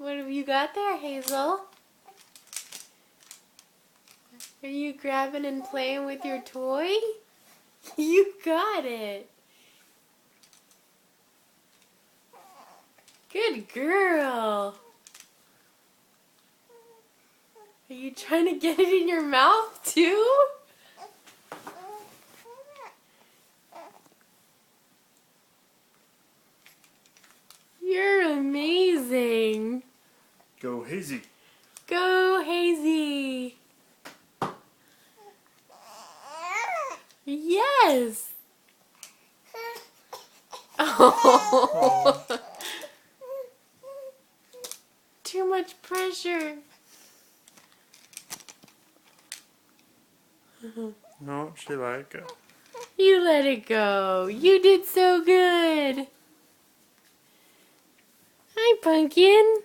What have you got there, Hazel? Are you grabbing and playing with your toy? You got it. Good girl. Are you trying to get it in your mouth too? You're amazing. Go Hazy. Go Hazy. Yes. Oh. Too much pressure. No, she like it. You let it go. You did so good. Hi, Pumpkin.